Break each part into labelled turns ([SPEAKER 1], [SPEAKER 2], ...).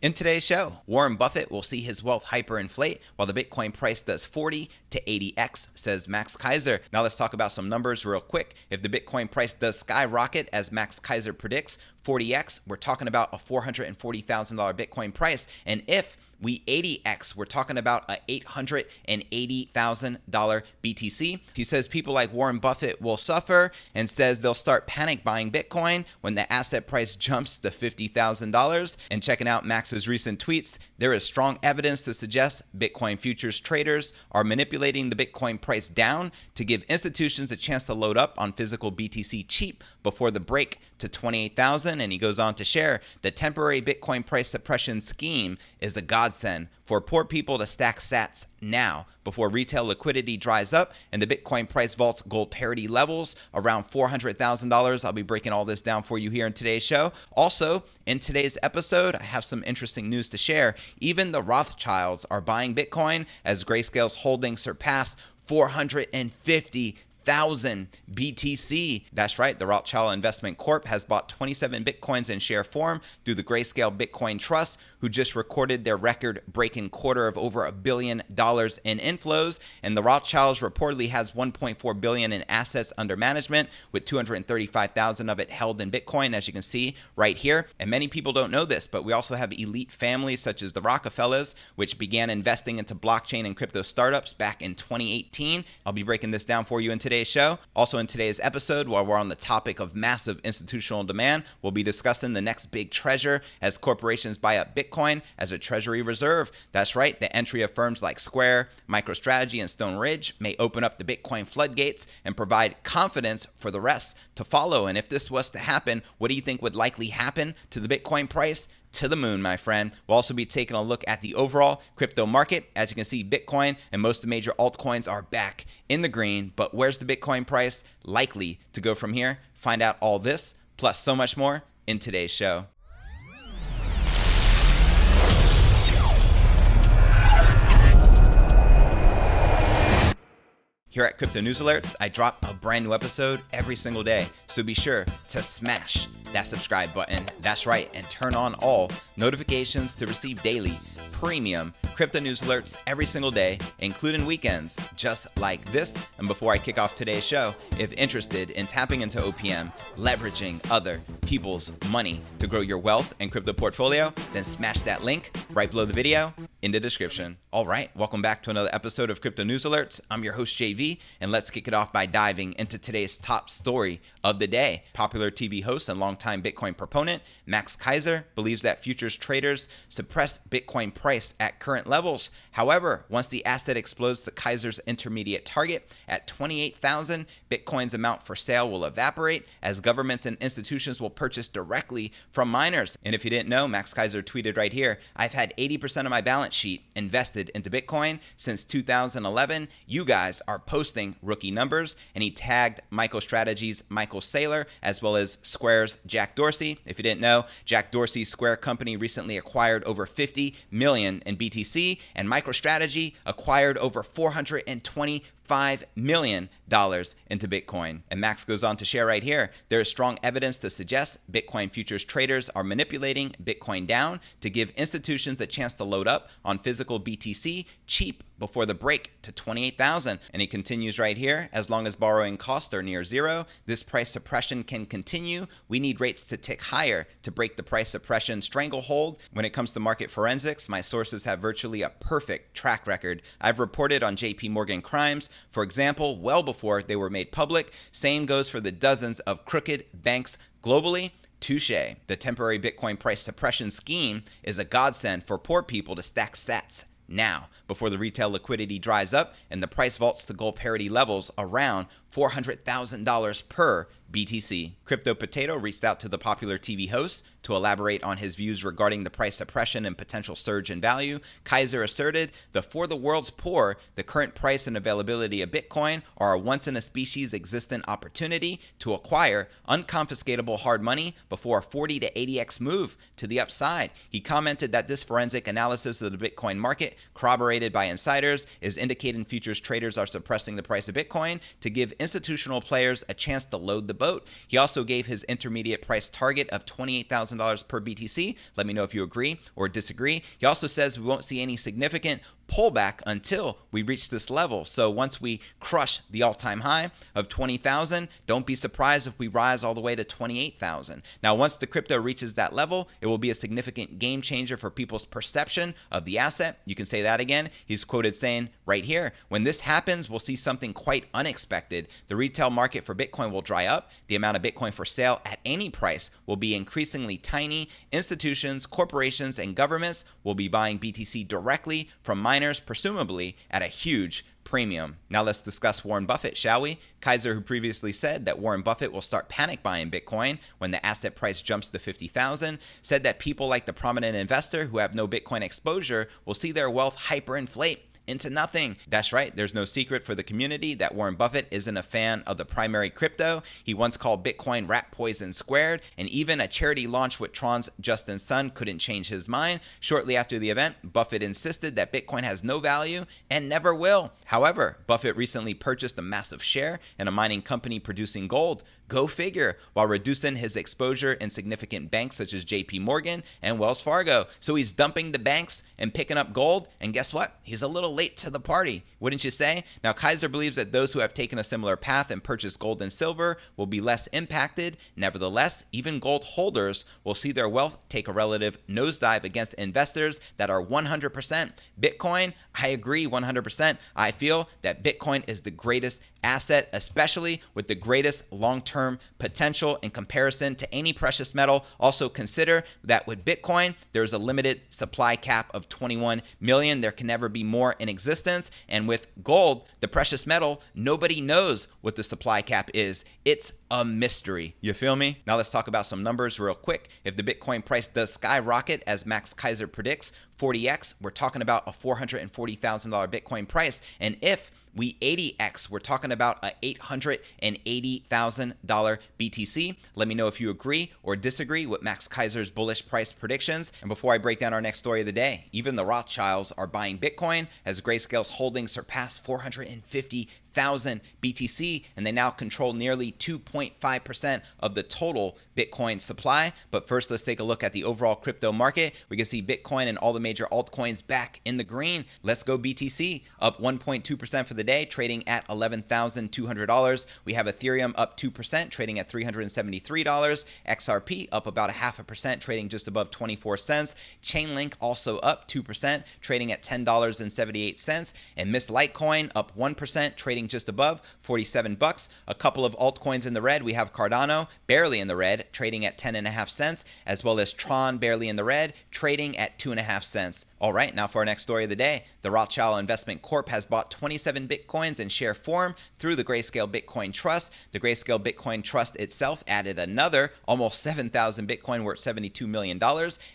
[SPEAKER 1] In today's show, Warren Buffett will see his wealth hyperinflate while the Bitcoin price does 40 to 80x, says Max Keiser. Now let's talk about some numbers real quick. If the Bitcoin price does skyrocket, as Max Keiser predicts, 40x, we're talking about a $440,000 Bitcoin price. And if we 80x, we're talking about a $880,000 BTC. He says people like Warren Buffett will suffer and says they'll start panic buying Bitcoin when the asset price jumps to $50,000. And checking out Max's recent tweets, there is strong evidence to suggest Bitcoin futures traders are manipulating the Bitcoin price down to give institutions a chance to load up on physical BTC cheap before the break to 28,000. And he goes on to share the temporary Bitcoin price suppression scheme is a godsend for poor people to stack sats now before retail liquidity dries up and the Bitcoin price vaults gold parity levels around $400,000. I'll be breaking all this down for you here in today's show. Also, in today's episode, I have some interesting news to share. Even the Rothschilds are buying Bitcoin as Grayscale's holdings surpass 450,000 BTC. That's right, the Rothschild Investment Corp has bought 27 Bitcoins in share form through the Grayscale Bitcoin Trust, who just recorded their record-breaking quarter of over $1 billion in inflows. And the Rothschilds reportedly has $1.4 billion in assets under management, with 235,000 of it held in Bitcoin, as you can see right here. And many people don't know this, but we also have elite families such as the Rockefellers, which began investing into blockchain and crypto startups back in 2018. I'll be breaking this down for you in today's show. Also in today's episode, while we're on the topic of massive institutional demand, we'll be discussing the next big treasure as corporations buy up Bitcoin as a treasury reserve. That's right, the entry of firms like Square, MicroStrategy, and Stone Ridge may open up the Bitcoin floodgates and provide confidence for the rest to follow. And if this was to happen, what do you think would likely happen to the Bitcoin price? To the moon, my friend. We'll also be taking a look at the overall crypto market. As you can see, Bitcoin and most of the major altcoins are back in the green, but where's the Bitcoin price likely to go from here? Find out all this, plus so much more in today's show. Here at Crypto News Alerts, I drop a brand new episode every single day, so be sure to smash that subscribe button. That's right, and turn on all notifications to receive daily premium crypto news alerts every single day, including weekends, just like this. And before I kick off today's show, if interested in tapping into OPM, leveraging other people's money to grow your wealth and crypto portfolio, then smash that link right below the video in the description. All right, welcome back to another episode of Crypto News Alerts. I'm your host, JV, and let's kick it off by diving into today's top story of the day. Popular TV host and longtime Bitcoin proponent, Max Keiser, believes that futures traders suppress Bitcoin price at current levels. However, once the asset explodes to Keiser's intermediate target at 28,000, Bitcoin's amount for sale will evaporate as governments and institutions will purchase directly from miners. And if you didn't know, Max Keiser tweeted right here, I've had 80% of my balance sheet invested into Bitcoin since 2011. You guys are posting rookie numbers. And he tagged MicroStrategy's Michael Saylor as well as Square's Jack Dorsey. If you didn't know, Jack Dorsey's Square company recently acquired over 50 million in BTC, and MicroStrategy acquired over $425 million into Bitcoin. And Max goes on to share right here, there is strong evidence to suggest Bitcoin futures traders are manipulating Bitcoin down to give institutions a chance to load up on physical BTC cheap before the break to 28,000. And he continues right here, as long as borrowing costs are near zero, this price suppression can continue. We need rates to tick higher to break the price suppression stranglehold. When it comes to market forensics, my sources have virtually a perfect track record. I've reported on JP Morgan crimes, for example, well before they were made public. Same goes for the dozens of crooked banks globally. Touche. The temporary Bitcoin price suppression scheme is a godsend for poor people to stack sats now before the retail liquidity dries up and the price vaults to gold parity levels around $400,000 per BTC. CryptoPotato reached out to the popular TV host to elaborate on his views regarding the price suppression and potential surge in value. Keiser asserted that for the world's poor, the current price and availability of Bitcoin are a once-in-a-species existent opportunity to acquire unconfiscatable hard money before a 40 to 80x move to the upside. He commented that this forensic analysis of the Bitcoin market, corroborated by insiders, is indicating futures traders are suppressing the price of Bitcoin to give institutional players a chance to load the boat. He also gave his intermediate price target of $28,000 per BTC. Let me know if you agree or disagree. He also says we won't see any significant pullback until we reach this level. So once we crush the all-time high of 20,000, don't be surprised if we rise all the way to 28,000. Now, once the crypto reaches that level, it will be a significant game changer for people's perception of the asset. You can say that again. He's quoted saying right here, when this happens, we'll see something quite unexpected. The retail market for Bitcoin will dry up. The amount of Bitcoin for sale at any price will be increasingly tiny. Institutions, corporations, and governments will be buying BTC directly from miners, presumably at a huge premium. Now let's discuss Warren Buffett, shall we? Keiser, who previously said that Warren Buffett will start panic buying Bitcoin when the asset price jumps to 50,000, said that people like the prominent investor who have no Bitcoin exposure will see their wealth hyperinflate into nothing. That's right. There's no secret for the community that Warren Buffett isn't a fan of the primary crypto. He once called Bitcoin rat poison squared, and even a charity launch with Tron's Justin's son couldn't change his mind. Shortly after the event, Buffett insisted that Bitcoin has no value and never will. However, Buffett recently purchased a massive share in a mining company producing gold. Go figure, while reducing his exposure in significant banks such as JP Morgan and Wells Fargo. So he's dumping the banks and picking up gold, and guess what? He's a little late to the party, wouldn't you say? Now, Keiser believes that those who have taken a similar path and purchased gold and silver will be less impacted. Nevertheless, even gold holders will see their wealth take a relative nosedive against investors that are 100% Bitcoin. I agree 100%. I feel that Bitcoin is the greatest asset, especially with the greatest long-term potential in comparison to any precious metal. Also consider that with Bitcoin, there's a limited supply cap of 21 million. There can never be more in existence. And with gold, the precious metal, nobody knows what the supply cap is. It's a mystery. You feel me? Now let's talk about some numbers real quick. If the Bitcoin price does skyrocket, as Max Keiser predicts, 40x, we're talking about a $440,000 Bitcoin price. And if we 80x, we're talking about a $880,000 BTC. Let me know if you agree or disagree with Max Keiser's bullish price predictions. And before I break down our next story of the day, even the Rothschilds are buying Bitcoin as Grayscale's holdings surpass 450,000 BTC, and they now control nearly 2.5% of the total Bitcoin supply. But first, let's take a look at the overall crypto market. We can see Bitcoin and all the major altcoins back in the green. Let's go BTC, up 1.2% for the day, trading at $11,200. We have Ethereum up 2%, trading at $373. XRP up about 0.5%, trading just above 24 cents. Chainlink also up 2%, trading at $10.78. And Miss Litecoin up 1%, trading just above 47 bucks. A couple of altcoins in the red. We have Cardano barely in the red, trading at 10.5 cents, as well as Tron barely in the red, trading at 2.5 cents. All right, now for our next story of the day. The Rothschild Investment Corp has bought 27 Bitcoins in share form through the Grayscale Bitcoin Trust. The Grayscale Bitcoin Trust itself added another almost 7,000 Bitcoin worth $72 million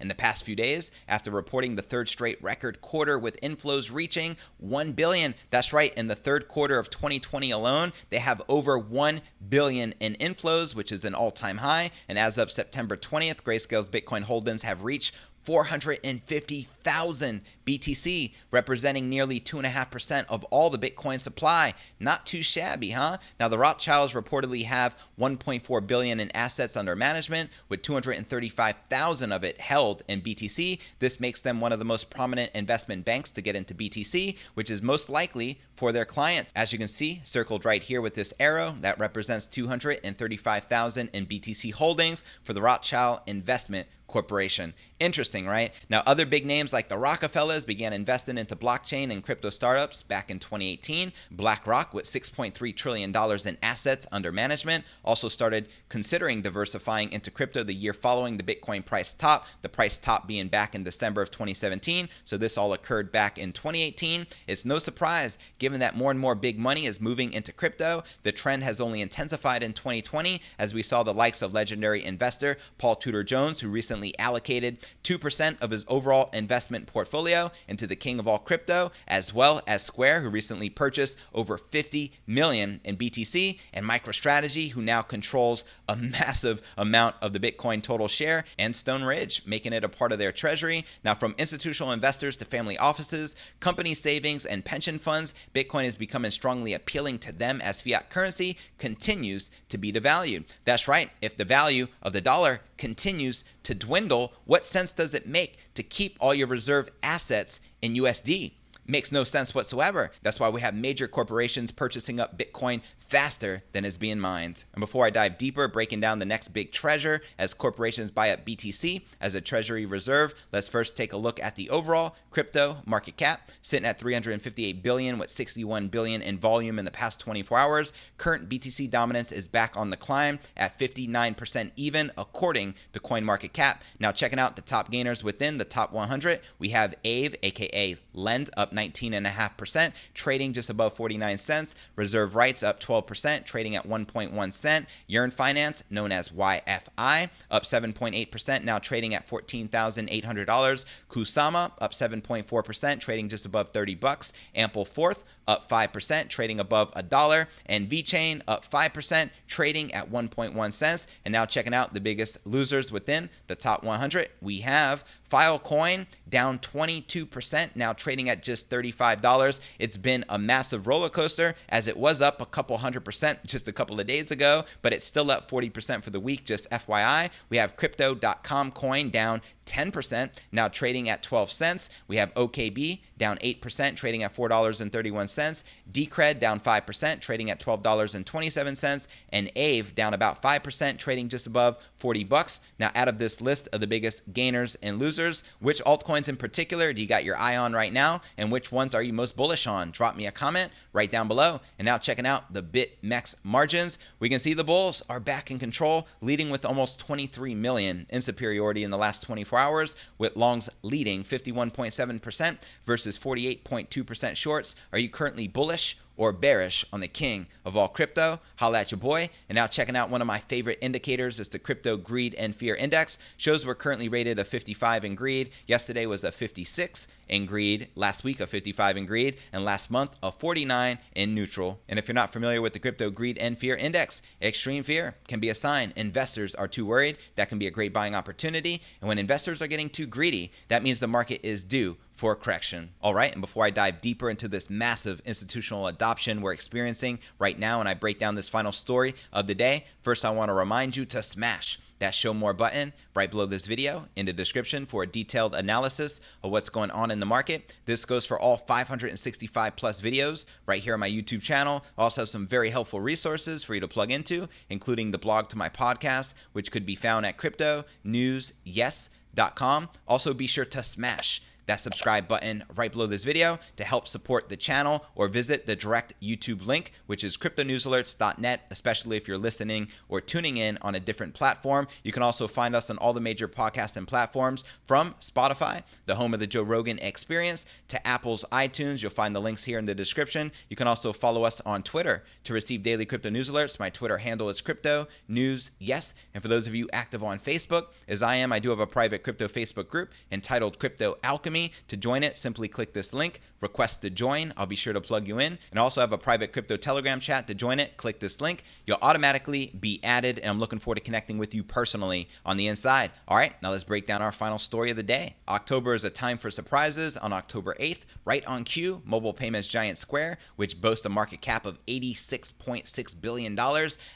[SPEAKER 1] in the past few days after reporting the third straight record quarter with inflows reaching 1 billion. That's right, in the third quarter of 2020 alone, they have over 1 billion in inflows, which is an all-time high. And as of September 20th, Grayscale's Bitcoin holdings have reached 450,000 BTC, representing nearly 2.5% of all the Bitcoin supply. Not too shabby, huh? Now, the Rothschilds reportedly have 1.4 billion in assets under management, with 235,000 of it held in BTC. This makes them one of the most prominent investment banks to get into BTC, which is most likely for their clients. As you can see, circled right here with this arrow, that represents 235,000 in BTC holdings for the Rothschild Investment Corporation. Interesting, right? Now, other big names like the Rockefellers began investing into blockchain and crypto startups back in 2018. BlackRock, with $6.3 trillion in assets under management, also started considering diversifying into crypto the year following the Bitcoin price top, the price top being back in December of 2017. So this all occurred back in 2018. It's no surprise, given that more and more big money is moving into crypto. The trend has only intensified in 2020 as we saw the likes of legendary investor Paul Tudor Jones, who recently recently allocated 2% of his overall investment portfolio into the king of all crypto, as well as Square, who recently purchased over 50 million in BTC, and MicroStrategy, who now controls a massive amount of the Bitcoin total share, and Stone Ridge, making it a part of their treasury. Now, from institutional investors to family offices, company savings, and pension funds, Bitcoin is becoming strongly appealing to them as fiat currency continues to be devalued. That's right. If the value of the dollar continues to dwindle, what sense does it make to keep all your reserve assets in USD? Makes no sense whatsoever. That's why we have major corporations purchasing up Bitcoin faster than is being mined. And before I dive deeper, breaking down the next big treasure as corporations buy up BTC as a treasury reserve, let's first take a look at the overall crypto market cap, sitting at 358 billion with 61 billion in volume in the past 24 hours. Current BTC dominance is back on the climb at 59% even, according to CoinMarketCap. Now, checking out the top gainers within the top 100, we have AVE, aka Lend, up 19.5%, trading just above 49 cents. Reserve Rights up 12%, trading at 1.1 cent. Yearn Finance, known as YFI, up 7.8%, now trading at $14,800. Kusama up 7.4%, trading just above 30 bucks. Ample Fourth up 5%, trading above $1. And VeChain up 5%, trading at 1.1 cents. And now checking out the biggest losers within the top 100, we have Filecoin down 22%, now trading at just $35. It's been a massive roller coaster as it was up a couple 100% just a couple of days ago, but it's still up 40% for the week, just FYI. We have Crypto.com coin down 10%, now trading at 12 cents. We have OKB down 8%, trading at $4.31. Decred down 5%, trading at $12.27. And AVE down about 5%, trading just above 40 bucks. Now, out of this list of the biggest gainers and losers, which altcoins in particular do you got your eye on right now, and which ones are you most bullish on? Drop me a comment right down below. And now checking out the BitMEX margins, we can see the bulls are back in control, leading with almost 23 million in superiority in the last 24 hours, with longs leading 51.7% versus 48.2% shorts. Are you currently bullish or bearish on the king of all crypto? Holla at your boy. And now checking out one of my favorite indicators is the Crypto Greed and Fear Index. Shows we're currently rated a 55 in greed. Yesterday was a 56 in greed. Last week a 55 in greed. And last month a 49 in neutral. And if you're not familiar with the Crypto Greed and Fear Index, extreme fear can be a sign investors are too worried. That can be a great buying opportunity. And when investors are getting too greedy, that means the market is due for a correction. All right, and before I dive deeper into this massive institutional adoption we're experiencing right now, and I break down this final story of the day, first I want to remind you to smash that show more button right below this video in the description for a detailed analysis of what's going on in the market. This goes for all 565 plus videos right here on my YouTube channel. I also have some very helpful resources for you to plug into, including the blog to my podcast, which could be found at cryptonewsyes.com. Also, be sure to smash that subscribe button right below this video to help support the channel, or visit the direct YouTube link, which is cryptonewsalerts.net, especially if you're listening or tuning in on a different platform. You can also find us on all the major podcasting platforms, from Spotify, the home of the Joe Rogan Experience, to Apple's iTunes. You'll find the links here in the description. You can also follow us on Twitter to receive daily crypto news alerts. My Twitter handle is cryptonewsyes. And for those of you active on Facebook, as I am, I do have a private crypto Facebook group entitled Crypto Alchemy. To join it, simply click this link, request to join. I'll be sure to plug you in. And also have a private crypto Telegram chat. To join it, click this link. You'll automatically be added, and I'm looking forward to connecting with you personally on the inside. All right, now let's break down our final story of the day. October is a time for surprises. On October 8th, right on cue, mobile payments giant Square, which boasts a market cap of $86.6 billion,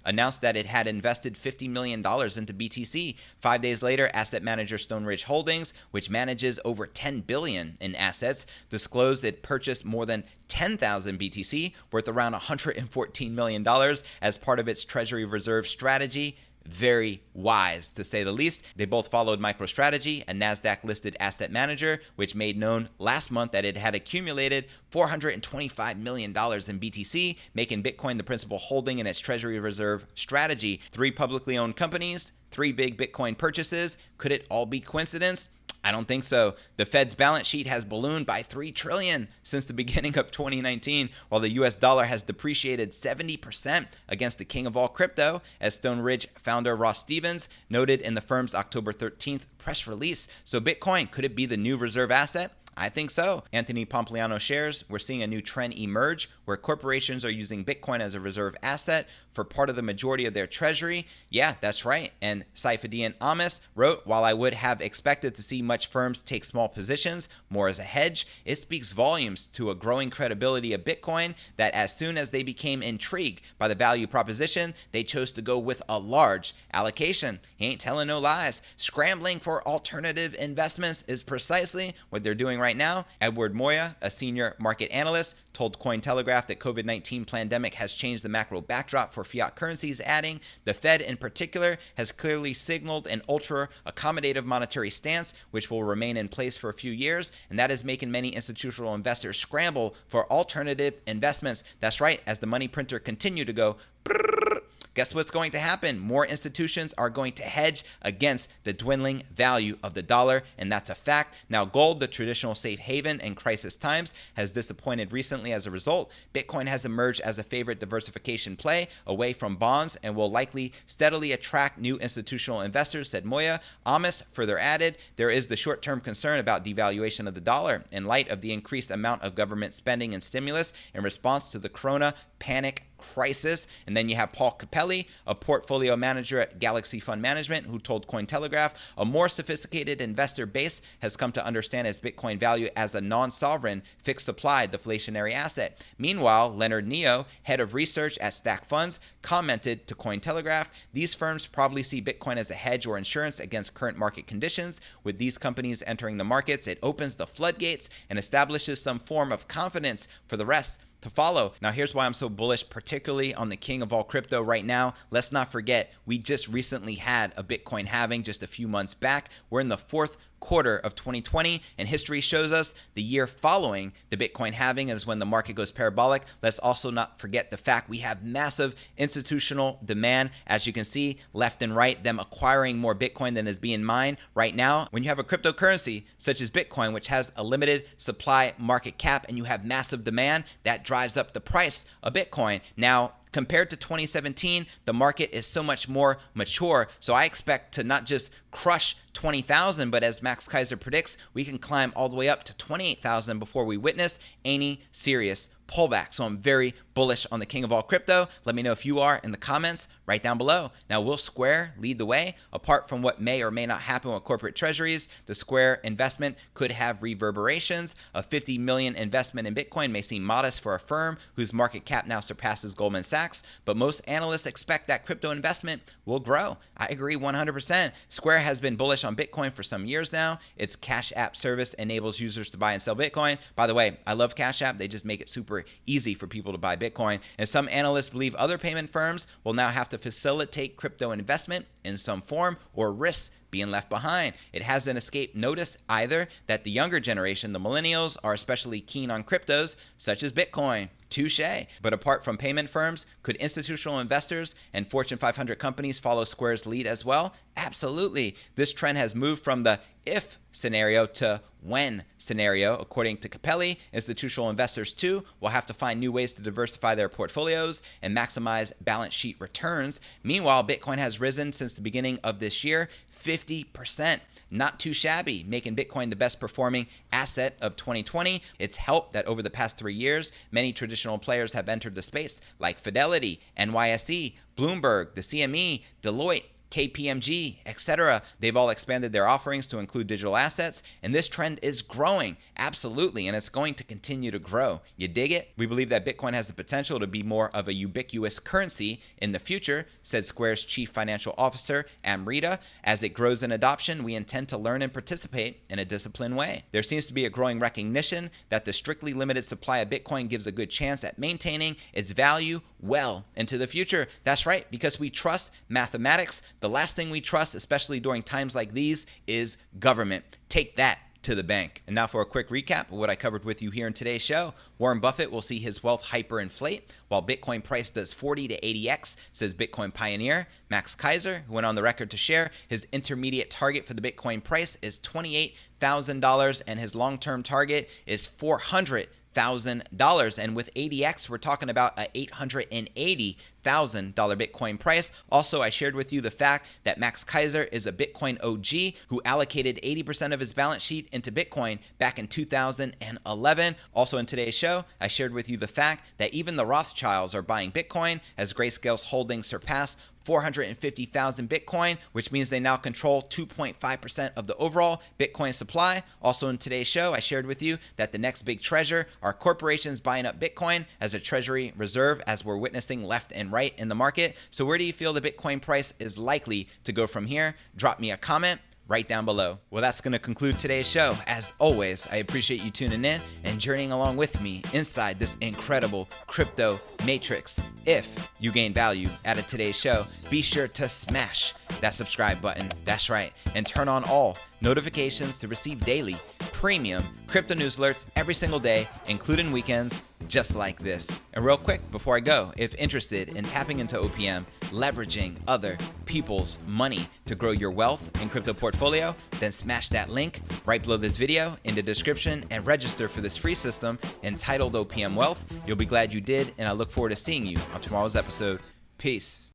[SPEAKER 1] announced that it had invested $50 million into BTC. 5 days later, asset manager Stone Ridge Holdings, which manages over $10 billion in assets, disclosed it purchased more than 10,000 BTC, worth around $114 million, as part of its treasury reserve strategy. Very wise, to say the least. They both followed MicroStrategy, a NASDAQ-listed asset manager, which made known last month that it had accumulated $425 million in BTC, making Bitcoin the principal holding in its treasury reserve strategy. 3 publicly owned companies, 3 big Bitcoin purchases. Could it all be coincidence? I don't think so. The Fed's balance sheet has ballooned by $3 trillion since the beginning of 2019, while the US dollar has depreciated 70% against the king of all crypto, as Stone Ridge founder Ross Stevens noted in the firm's October 13th press release. So Bitcoin, could it be the new reserve asset? I think so. Anthony Pompliano shares, we're seeing a new trend emerge where corporations are using Bitcoin as a reserve asset for part of the majority of their treasury. Yeah, that's right. And Saifedean Amis wrote, while I would have expected to see much firms take small positions more as a hedge, it speaks volumes to a growing credibility of Bitcoin that as soon as they became intrigued by the value proposition, they chose to go with a large allocation. He ain't telling no lies. Scrambling for alternative investments is precisely what they're doing right now. Edward Moya, a senior market analyst, told Cointelegraph that COVID-19 pandemic has changed the macro backdrop for fiat currencies, adding, the Fed in particular has clearly signaled an ultra-accommodative monetary stance, which will remain in place for a few years, and that is making many institutional investors scramble for alternative investments. That's right, as the money printer continue to go guess what's going to happen? More institutions are going to hedge against the dwindling value of the dollar, and that's a fact. Now, gold, the traditional safe haven in crisis times, has disappointed recently as a result. Bitcoin has emerged as a favorite diversification play away from bonds and will likely steadily attract new institutional investors, said Moya. Amis further added, there is the short-term concern about devaluation of the dollar in light of the increased amount of government spending and stimulus in response to the corona panic crisis. And then you have Paul Capelli, a portfolio manager at Galaxy Fund Management, who told Cointelegraph a more sophisticated investor base has come to understand its Bitcoin value as a non-sovereign fixed supply deflationary asset. Meanwhile, Leonard Neo, head of research at Stack Funds, commented to Cointelegraph, these firms probably see Bitcoin as a hedge or insurance against current market conditions. With these companies entering the markets, it opens the floodgates and establishes some form of confidence for the rest to follow. Now, here's why I'm so bullish, particularly on the king of all crypto right now. Let's not forget, we just recently had a Bitcoin halving just a few months back. We're in the fourth quarter of 2020, and history shows us the year following the Bitcoin halving is when the market goes parabolic. Let's also not forget the fact we have massive institutional demand, as you can see left and right, them acquiring more Bitcoin than is being mined right now. When you have a cryptocurrency such as Bitcoin, which has a limited supply market cap, and you have massive demand, that drives up the price of Bitcoin. Now, compared to 2017, the market is so much more mature. So I expect to not just crush 20,000, but as Max Keiser predicts, we can climb all the way up to 28,000 before we witness any serious pullback. So I'm very bullish on the king of all crypto. Let me know if you are in the comments right down below. Now, will Square lead the way? Apart from what may or may not happen with corporate treasuries, the Square investment could have reverberations. A 50 million investment in Bitcoin may seem modest for a firm whose market cap now surpasses Goldman Sachs, but most analysts expect that crypto investment will grow. I agree 100%. Square has been bullish on Bitcoin for some years now. Its Cash App service enables users to buy and sell Bitcoin. By the way, I love Cash App. They just make it super easy for people to buy Bitcoin. And some analysts believe other payment firms will now have to facilitate crypto investment in some form or risk being left behind. It hasn't escaped notice either that the younger generation, the millennials, are especially keen on cryptos such as Bitcoin. Touche. But apart from payment firms, could institutional investors and Fortune 500 companies follow Square's lead as well? Absolutely. This trend has moved from the if scenario to when scenario. According to Capelli, institutional investors too will have to find new ways to diversify their portfolios and maximize balance sheet returns. Meanwhile, Bitcoin has risen since the beginning of this year 50%. Not too shabby, making Bitcoin the best performing asset of 2020. It's helped that over the past 3 years, many traditional players have entered the space like Fidelity, NYSE, Bloomberg, the CME, Deloitte, KPMG, etc. They've all expanded their offerings to include digital assets, and this trend is growing, absolutely, and it's going to continue to grow. You dig it? We believe that Bitcoin has the potential to be more of a ubiquitous currency in the future, said Square's chief financial officer, Amrita. As it grows in adoption, we intend to learn and participate in a disciplined way. There seems to be a growing recognition that the strictly limited supply of Bitcoin gives a good chance at maintaining its value well into the future. That's right, because we trust mathematics. The last thing we trust, especially during times like these, is government. Take that, to the bank. And now for a quick recap of what I covered with you here in today's show. Warren Buffett will see his wealth hyperinflate while Bitcoin price does 40 to 80x, says Bitcoin pioneer. Max Keiser, who went on the record to share his intermediate target for the Bitcoin price is $28,000 and his long-term target is $400,000. And with ADX, we're talking about a $880,000 Bitcoin price. Also, I shared with you the fact that Max Keiser is a Bitcoin OG who allocated 80% of his balance sheet into Bitcoin back in 2011. Also in today's show, I shared with you the fact that even the Rothschilds are buying Bitcoin as Grayscale's holdings surpass 450,000 Bitcoin, which means they now control 2.5% of the overall Bitcoin supply. Also in today's show, I shared with you that the next big treasure are corporations buying up Bitcoin as a treasury reserve, as we're witnessing left and right in the market. So where do you feel the Bitcoin price is likely to go from here? Drop me a comment right down below. Well, that's going to conclude today's show. As always, I appreciate you tuning in and journeying along with me inside this incredible crypto matrix. If you gain value out of today's show, be sure to smash that subscribe button. That's right. And turn on all notifications to receive daily premium crypto news alerts every single day, including weekends, just like this. And real quick before I go, if interested in tapping into OPM, leveraging other people's money to grow your wealth and crypto portfolio, then smash that link right below this video in the description and register for this free system entitled OPM Wealth. You'll be glad you did, and I look forward to seeing you on tomorrow's episode. Peace.